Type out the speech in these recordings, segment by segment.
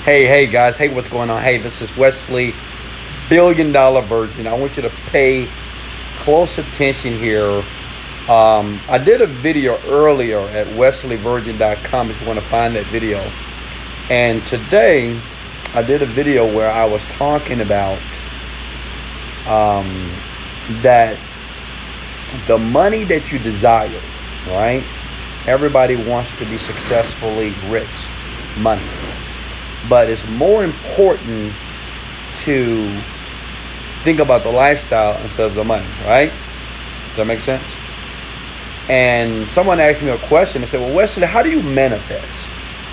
Hey guys, hey, what's going on? Hey, this is Wesley, $1 billion Virgin. I want you to pay close attention here. I did a video earlier at wesleyvirgin.com if you want to find that video. And today, I did a video where I was talking about that the money that you desire, right? Everybody wants to be successfully rich, money. But it's more important to think about the lifestyle instead of the money, right? Does that make sense? And someone asked me a question. They said, well, Wesley, how do you manifest?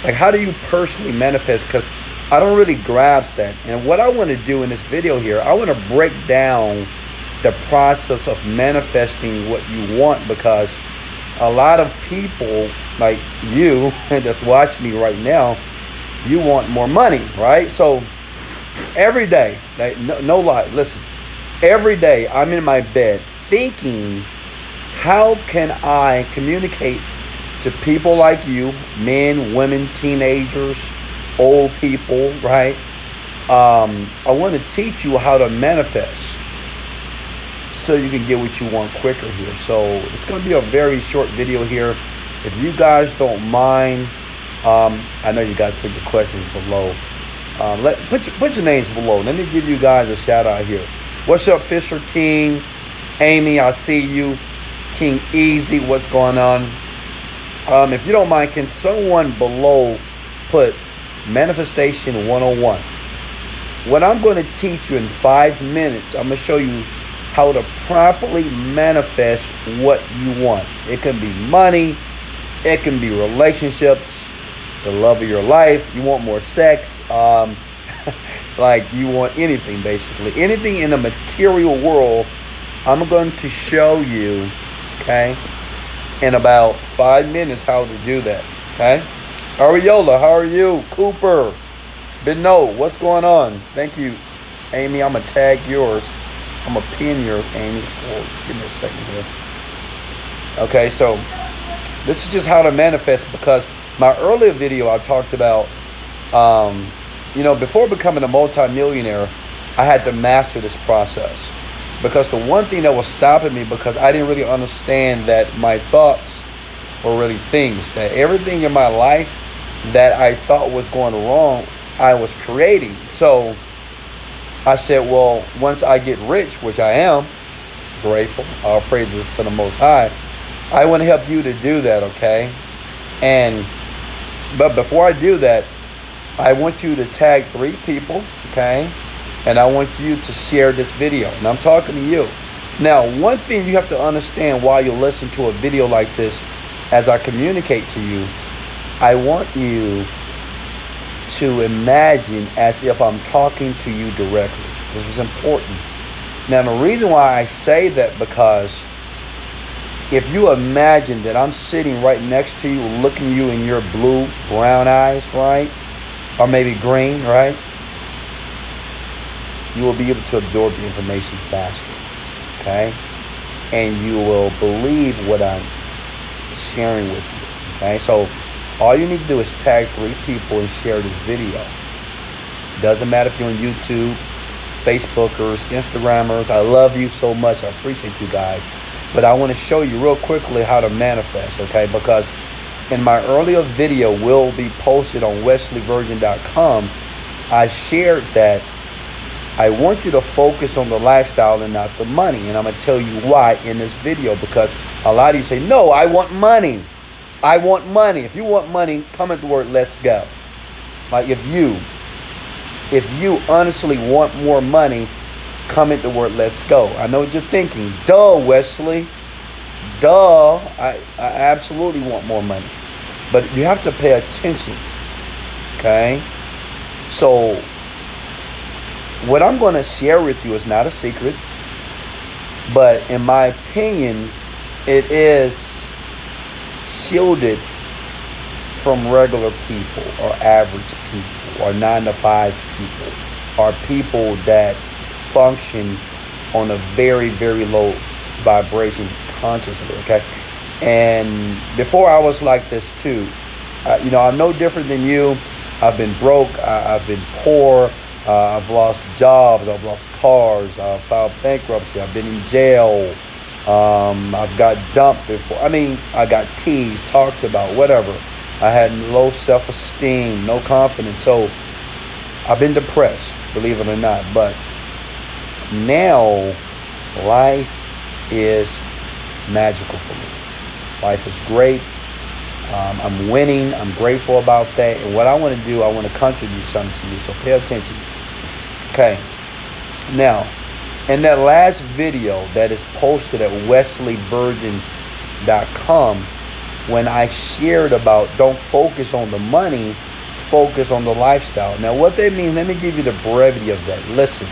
Like, how do you personally manifest? Because I don't really grasp that. And what I want to do in this video here, I want to break down the process of manifesting what you want, because a lot of people like you that's watching me right now, you want more money, right? So every day, like, no lie, listen, every day I'm in my bed thinking, how can I communicate to people like you, men, women, teenagers, old people, right? I want to teach you how to manifest so you can get what you want quicker here. So it's going to be a very short video here. If you guys don't mind, I know you guys put your questions below. Put your names below. Let me give you guys a shout out here. What's up, Fisher King? Amy, I see you. King Easy, what's going on? If you don't mind, can someone below put Manifestation 101? What I'm going to teach you in 5 minutes, I'm going to show you how to properly manifest what you want. It can be money. It can be relationships, the love of your life. You want more sex. Like, you want anything, basically. Anything in the material world, I'm going to show you, okay, in about 5 minutes how to do that, okay? Ariola, how are you? Cooper, Beno, what's going on? Thank you, Amy. I'm going to tag yours. I'm going to pin your Amy for, just give me a second here. Okay, so this is just how to manifest, because my earlier video I talked about, before becoming a multi-millionaire, I had to master this process. Because the one thing that was stopping me, because I didn't really understand that my thoughts were really things, that everything in my life that I thought was going wrong, I was creating. So I said, well, once I get rich, which I am grateful, all praises to the Most High, I want to help you to do that, okay? But before I do that, I want you to tag 3 people, okay? And I want you to share this video. And I'm talking to you. Now, one thing you have to understand while you listen to a video like this, as I communicate to you, I want you to imagine as if I'm talking to you directly. This is important. Now, the reason why I say that, because if you imagine that I'm sitting right next to you, looking you in your blue, brown eyes, right? Or maybe green, right? You will be able to absorb the information faster, okay? And you will believe what I'm sharing with you, okay? So all you need to do is tag 3 people and share this video. Doesn't matter if you're on YouTube, Facebookers, Instagrammers. I love you so much. I appreciate you guys. But I want to show you real quickly how to manifest, okay? Because in my earlier video, will be posted on wesleyvirgin.com, I shared that I want you to focus on the lifestyle and not the money. And I'm going to tell you why in this video, because a lot of you say, no, I want money. I want money. If you want money, come at the word let's go. Like, if you honestly want more money, come at the word let's go. I know what you're thinking. Duh, Wesley. Duh. I absolutely want more money. But you have to pay attention. Okay? So what I'm going to share with you is not a secret, but in my opinion, it is shielded from regular people or average people or 9-to-5 people or people that function on a very, very low vibration consciously, okay? And before I was like this too. I'm no different than you. I've been broke. I've been poor. I've lost jobs. I've lost cars. I've filed bankruptcy. I've been in jail. I've got dumped before. I mean, I got teased, talked about, whatever. I had low self-esteem, no confidence. So I've been depressed, believe it or not. But now life is magical for me. Life is great. I'm winning. I'm grateful about that. And what I want to do, I want to contribute something to you. So pay attention. Okay. Now, in that last video that is posted at wesleyvirgin.com, when I shared about don't focus on the money, focus on the lifestyle. Now, what that means, let me give you the brevity of that. Listen,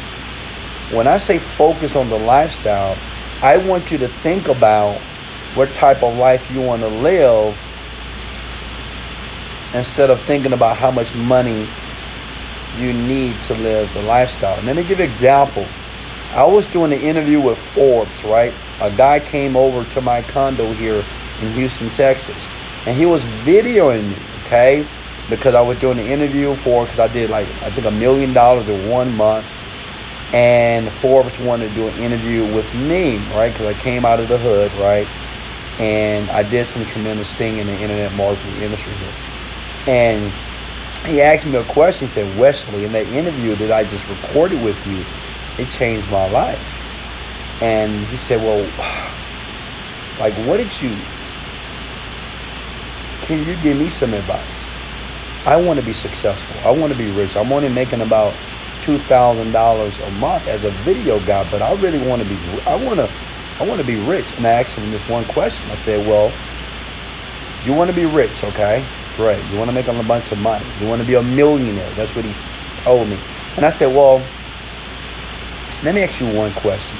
when I say focus on the lifestyle, I want you to think about what type of life you want to live instead of thinking about how much money you need to live the lifestyle. And let me give you an example. I was doing an interview with Forbes, right? A guy came over to my condo here in Houston, Texas, and he was videoing me, okay? Because I was doing an interview because I did I think $1 million in 1 month, and Forbes wanted to do an interview with me, right? Because I came out of the hood, right? And I did some tremendous thing in the internet marketing industry here. And he asked me a question. He said, Wesley, in that interview that I just recorded with you, it changed my life. And he said, well, can you give me some advice? I want to be successful. I want to be rich. I'm only making about $2,000 a month as a video guy, but I really want to be, I want to be rich. And I asked him this one question. I said, well, you want to be rich, okay? Great. You want to make a bunch of money. You want to be a millionaire. That's what he told me. And I said, well, let me ask you one question.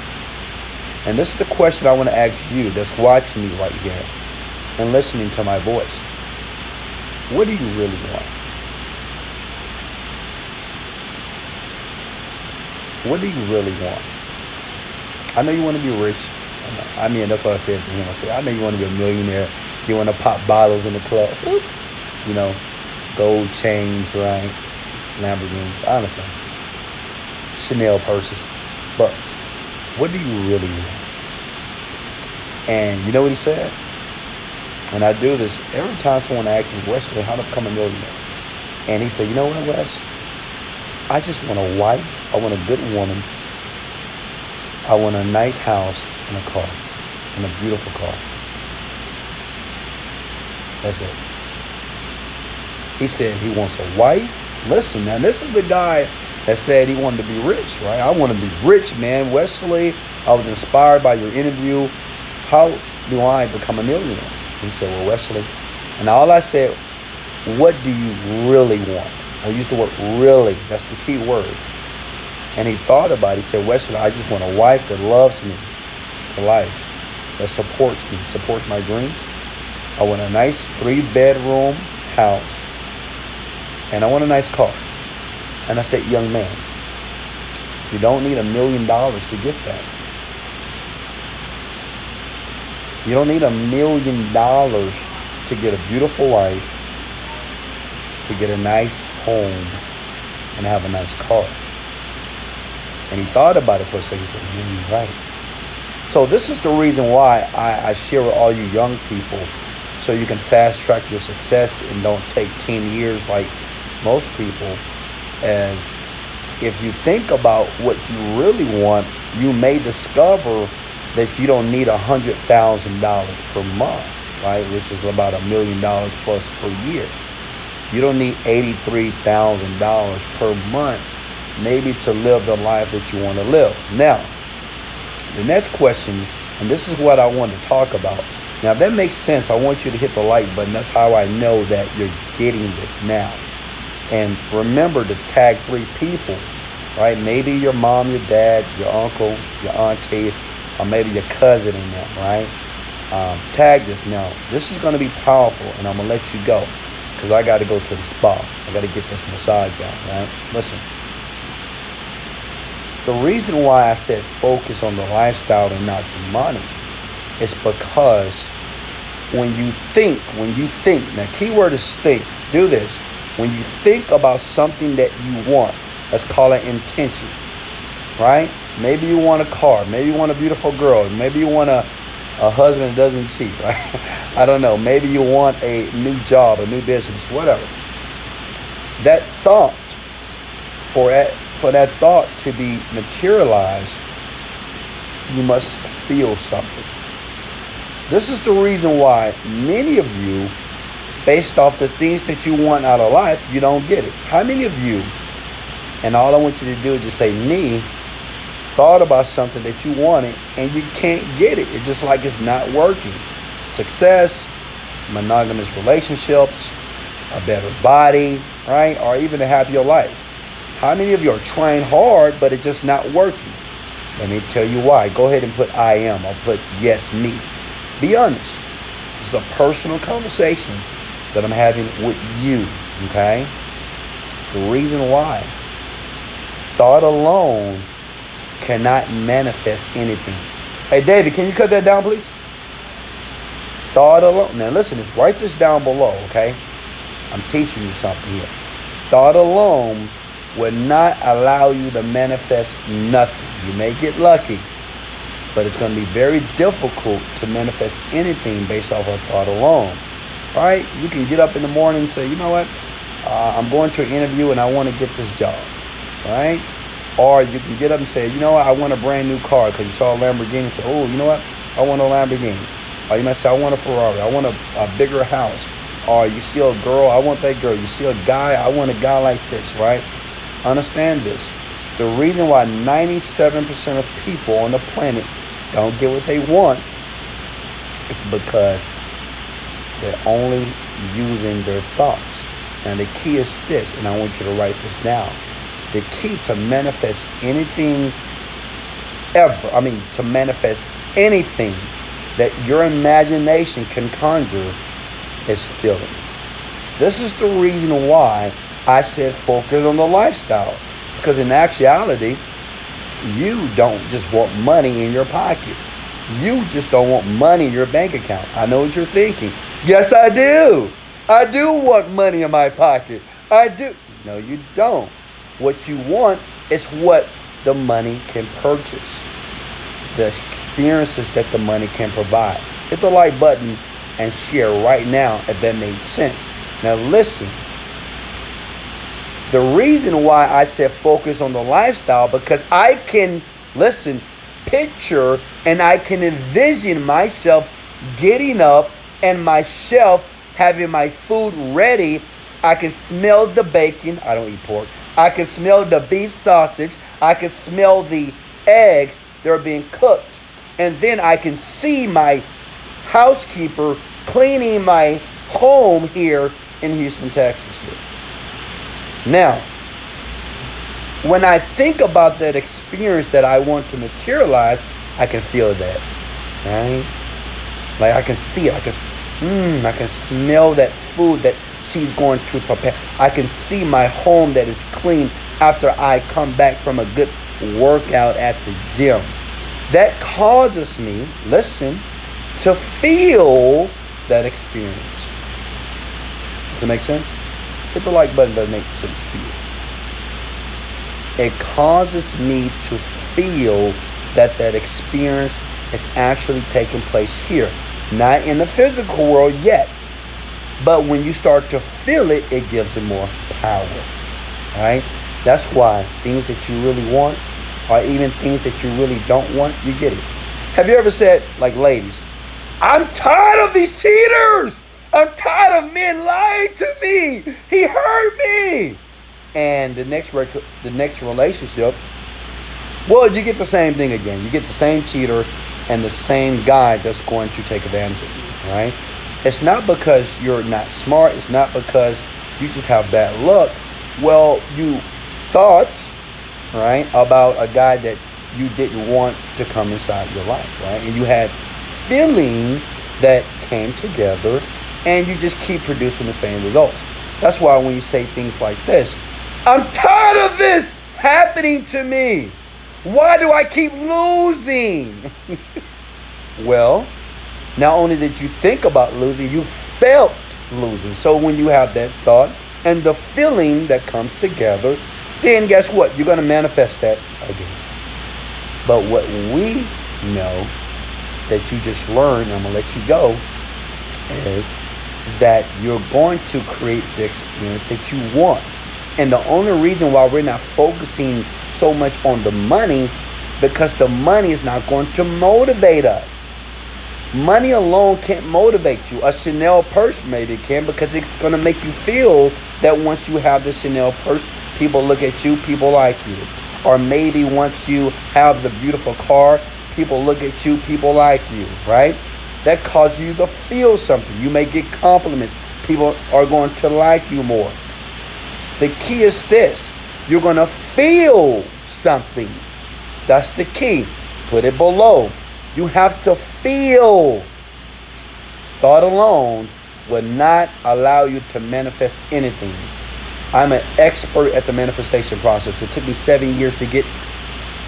And this is the question I want to ask you that's watching me right here and listening to my voice. What do you really want? What do you really want? I know you want to be rich. I mean, that's what I said to him. I said, I know you want to be a millionaire. You want to pop bottles in the club. You know, gold chains, right? Lamborghinis. I understand. Chanel purses. But what do you really want? And you know what he said? And I do this every time someone asks me, Wesley, how to become a millionaire? And he said, you know what, Wes? I just want a wife. I want a good woman. I want a nice house and a car. And a beautiful car. That's it. He said he wants a wife. Listen, man, this is the guy that said he wanted to be rich, right? I want to be rich, man. Wesley, I was inspired by your interview. How do I become a millionaire? He said, well, Wesley. And all I said, what do you really want? I used the word really. That's the key word. And he thought about it. He said, Wesley, I just want a wife that loves me for life, that supports me, supports my dreams. I want a nice 3-bedroom house. And I want a nice car. And I said, young man, you don't need $1 million to get that. You don't need $1 million to get a beautiful wife, to get a nice home, and have a nice car. And he thought about it for a second. He said, man, you're right. So this is the reason why I share with all you young people, so you can fast track your success and don't take 10 years like most people. As if you think about what you really want, you may discover that you don't need $100,000 per month, right? Which is about $1 million plus per year. You don't need $83,000 per month, maybe to live the life that you want to live. Now, the next question, and this is what I want to talk about. Now, if that makes sense, I want you to hit the like button. That's how I know that you're getting this now. And remember to tag 3 people, right? Maybe your mom, your dad, your uncle, your auntie, or maybe your cousin in them, right? Tag this. Now, this is going to be powerful, and I'm going to let you go because I got to go to the spa. I got to get this massage on, right? Listen. The reason why I said focus on the lifestyle and not the money is because when you think, now keyword is think, do this. When you think about something that you want, let's call it intention, right? Maybe you want a car. Maybe you want a beautiful girl. Maybe you want a husband that doesn't cheat, right? I don't know. Maybe you want a new job, a new business, whatever. That thought, for that thought to be materialized, you must feel something. This is the reason why many of you, based off the things that you want out of life, you don't get it. How many of you, and all I want you to do is just say me, thought about something that you wanted and you can't get it? It's just like it's not working. Success, monogamous relationships, a better body, right? Or even a happier life. How many of you are trying hard, but it's just not working? Let me tell you why. Go ahead and put I am, or put yes, me. Be honest. This is a personal conversation that I'm having with you, okay? The reason why. Thought alone cannot manifest anything. Hey, David, can you cut that down, please? Thought alone. Now, listen, write this down below, okay? I'm teaching you something here. Thought alone will not allow you to manifest nothing. You may get lucky, but it's going to be very difficult to manifest anything based off of thought alone, right? You can get up in the morning and say, you know what? I'm going to an interview and I want to get this job, right? Or you can get up and say, you know what? I want a brand new car because you saw a Lamborghini and say, oh, you know what? I want a Lamborghini. Or you might say, I want a Ferrari. I want a bigger house. Or you see a girl, I want that girl. You see a guy, I want a guy like this, right? Understand this. The reason why 97% of people on the planet don't get what they want is because they're only using their thoughts. And the key is this, and I want you to write this down. The key to manifest anything to manifest anything that your imagination can conjure is feeling. This is the reason why I said focus on the lifestyle. Because in actuality, you don't just want money in your pocket. You just don't want money in your bank account. I know what you're thinking. Yes, I do. I do want money in my pocket. I do. No, you don't. What you want is what the money can purchase. The experiences that the money can provide. Hit the like button and share right now if that made sense. Now listen. The reason why I said focus on the lifestyle, because I can, picture and I can envision myself getting up and myself having my food ready. I can smell the bacon. I don't eat pork. I can smell the beef sausage. I can smell the eggs. They're being cooked. And then I can see my housekeeper cleaning my home here in Houston, Texas. Now, when I think about that experience that I want to materialize, I can feel that, right? Like I can see it. I can smell that food that she's going to prepare. I can see my home that is clean after I come back from a good workout at the gym. That causes me, to feel that experience. Does it make sense? Hit the like button if that makes sense to you. It causes me to feel that experience is actually taking place here. Not in the physical world yet. But when you start to feel it, it gives it more power. Right? That's why things that you really want, or even things that you really don't want, you get it. Have you ever said, like ladies, I'm tired of these cheaters. I'm tired of men lying to me. He hurt me. And the next relationship, well, you get the same thing again. You get the same cheater and the same guy that's going to take advantage of you, right? It's not because you're not smart. It's not because you just have bad luck. Well, you thought, right, about a guy that you didn't want to come inside your life, right? And you had feeling that came together, and you just keep producing the same results. That's why when you say things like this, I'm tired of this happening to me. Why do I keep losing? Well, not only did you think about losing, you felt losing. So when you have that thought, and the feeling that comes together, then guess what? You're going to manifest that again. But what we know that you just learned, I'm going to let you go, is that you're going to create the experience that you want. And the only reason why we're not focusing so much on the money, because the money is not going to motivate us. Money alone can't motivate you. A Chanel purse maybe can, because it's going to make you feel that once you have the Chanel purse, people look at you, people like you. Or maybe once you have the beautiful car, people look at you, people like you, right? That causes you to feel something. You may get compliments. People are going to like you more. The key is this. You're going to feel something. That's the key. Put it below. You have to feel. Thought alone will not allow you to manifest anything. I'm an expert at the manifestation process. It took me 7 years to get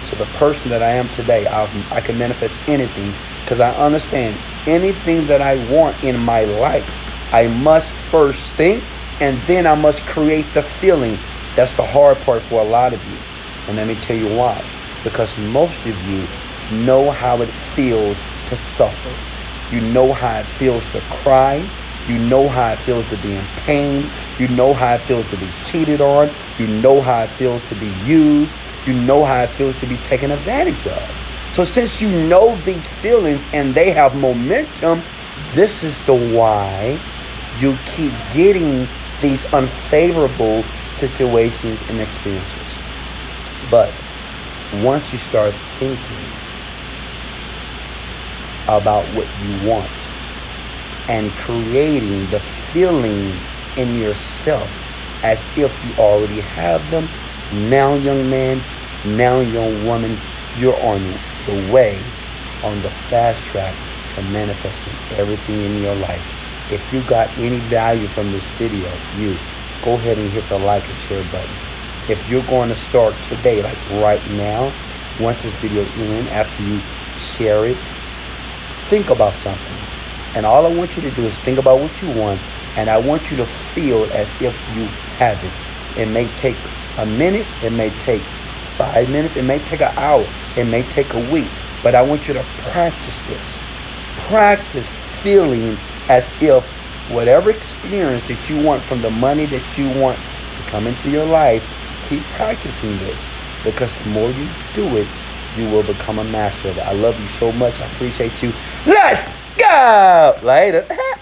to the person that I am today. I can manifest anything because I understand anything that I want in my life, I must first think, and then I must create the feeling. That's the hard part for a lot of you. And let me tell you why. Because most of you know how it feels to suffer. You know how it feels to cry. You know how it feels to be in pain. You know how it feels to be cheated on. You know how it feels to be used. You know how it feels to be taken advantage of. So since you know these feelings and they have momentum, this is the why you keep getting these unfavorable situations and experiences. But once you start thinking about what you want and creating the feeling in yourself as if you already have them, now, young man, now, young woman, you're on the way, on the fast track to manifesting everything in your life. If you got any value from this video, you go ahead and hit the like and share button. If you're going to start today, like right now, once this video ends, after you share it, think about something. And all I want you to do is think about what you want, and I want you to feel as if you have it. It may take a minute, it may take 5 minutes, it may take an hour, it may take a week, but I want you to practice this. Practice feeling as if whatever experience that you want from the money that you want to come into your life, keep practicing this, because the more you do it, you will become a master of it. I love you so much. I appreciate you. Let's go! Later.